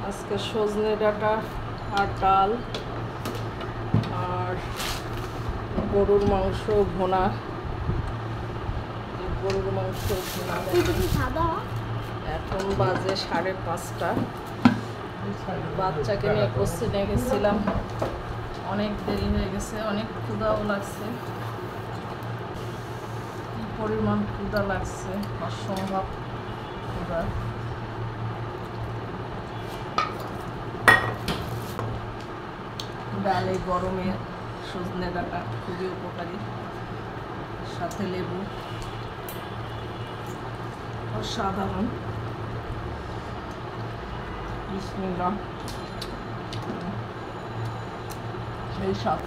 আজকে সজনে ডাঁটা আর ডাল আর গরুর মাংস ভুনা। গরুর মাংস ভুনা। এখন বাজে 5:30। বাচ্চাকে নিয়ে কোচিনে গেছিলাম, অনেক দেরি হয়ে গেছে, অনেক ক্ষুধাও লাগছে। কি পরিমাণ ক্ষুধা লাগছে, অসম্ভব ক্ষুধা। ডালে গরমে সজনে ডাঁটা খুবই উপকারী, সাথে লেবু, অসাধারণ। বিসমিল্লাহ। এই স্বাদ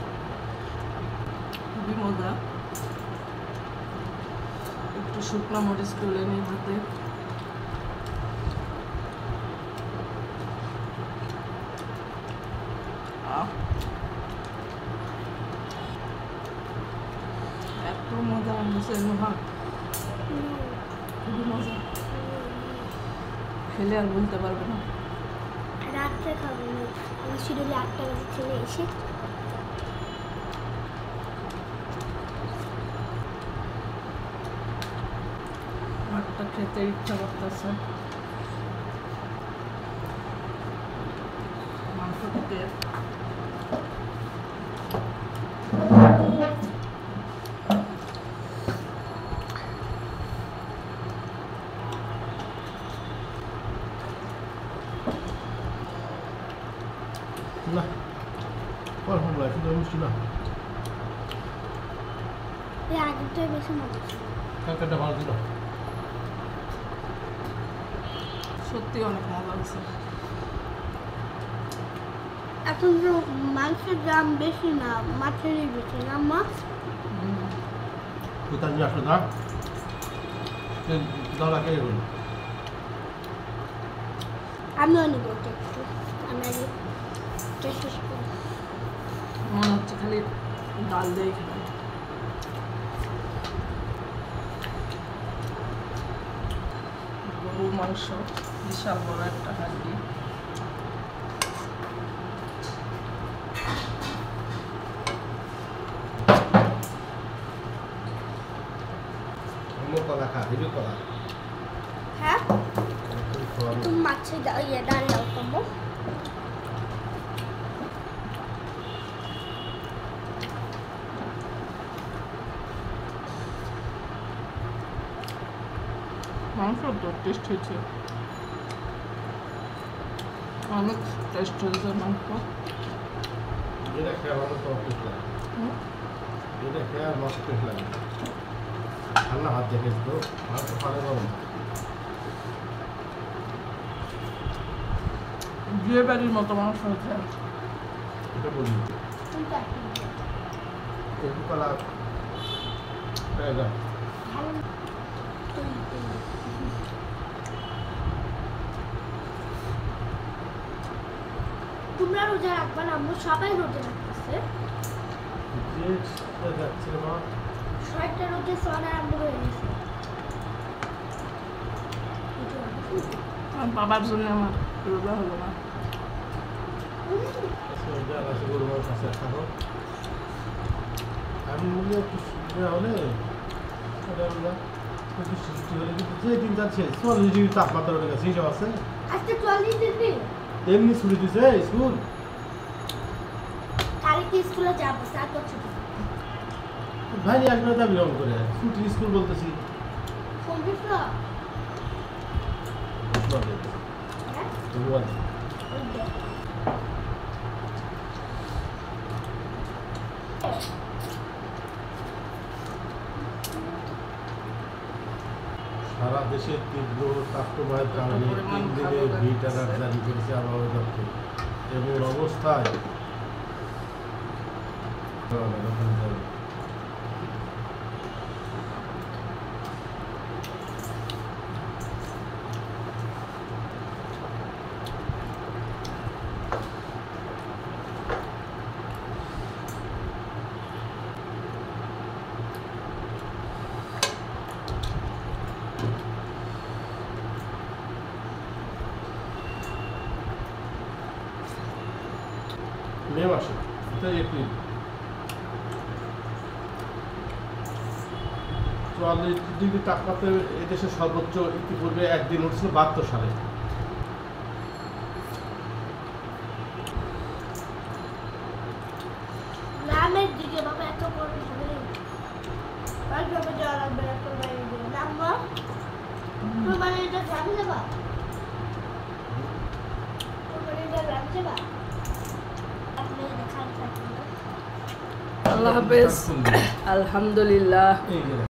খুবই মজা। একটু শুকনো মরিচ তুলে নিই হাতে। এত মজা হয়েছে নুহা, খুবই মজা। খেলে আর বলতে পারবে না। রাত্রে খাবো না, আমার শিডিউলে 8টা বাজে চলে এসে। ভাতটা খেতে ইচ্ছা করতেছে। মাংস খেতে না কখন লাগে শুধু মিষ্টি না, আগেরটাই বেশি মজা ছিল। কাঁকড়াটা ভালো ছিল, সত্যি অনেক মজা হয়েছে। এখন তো মাংসের দাম বেশি না, মাছেরই বেশি না মাছ। কোথায় নিয়ে আসলো না দাদা কে গেল। আমি অনেক একটু আমি আগে শেষ করি। মনে হচ্ছে খালি ডাল দিয়ে খেলাম। গরুর মাংস, বিশাল বড় একটা হাঁড়ি। কলা খা, হিবি কলা। হ্যাঁ তুমি মাছের ডাল দাও কমো। মাংস তো টেস্ট হয়েছে, অনেক টেস্ট হয়েছে মাংস। এটা খেয়ে আমার তো টেস্ট লাগে, এটা খেয়ে আর মাছ টেস্ট লাগে। ঠান্ডা হাত দেখেছি তো মাছ তো পারে গরম। বিয়ে বাড়ির মতো মাংস হয়েছে। এটা বলি একটু কলা পেয়ে যায়। তোমরা রোজা রাখবা না? আমরা সবাই রোজা রাখতেছে। যাচ্ছে মা 6টা রোজা সন আরম্ভ হয়ে গেছে। আমার বাবার জন্য আমার রোজা হলো না। আমি মনে একটু সুবিধা হলে একটু সৃষ্টি হলে কিন্তু যে দিন যাচ্ছে 40 ডিগ্রি তাপমাত্রা উঠে গেছে, এইসব আছে। আজকে 40 ডিগ্রি। এমনি ছুটি দিছে স্কুল। কালকে স্কুলে যাবো, স্যার করছে ভাই আসবে তা বিলম্ব করে ছুটি স্কুল বলতেছি। ফোন দিস না? হ্যাঁ ওই দেখ। সারা দেশে তীব্র তাপপ্রবাহের কারণে 3 দিনে হিট অ্যালার্ট জারি করেছে আবহাওয়া দপ্তর। এমন অবস্থায় মে মাসে, এটা এপ্রিল। 44 ডিগ্রি তাপমাত্রা এদেশে সর্বোচ্চ ইতিপূর্বে একদিন উঠছিল 72 সালে। গ্রামের দিকে বাবা এত গরম হবে আর গ্রামে যাওয়া লাগবে না তোর বাড়ি দিয়ে নামবো তোর বাড়িটা গ্রামে যাবা তোর বাড়িটা গ্রামে যাবা আপনি দেখান থাকবেন আল্লাহ হাফেজ। আলহামদুলিল্লাহ। এই যে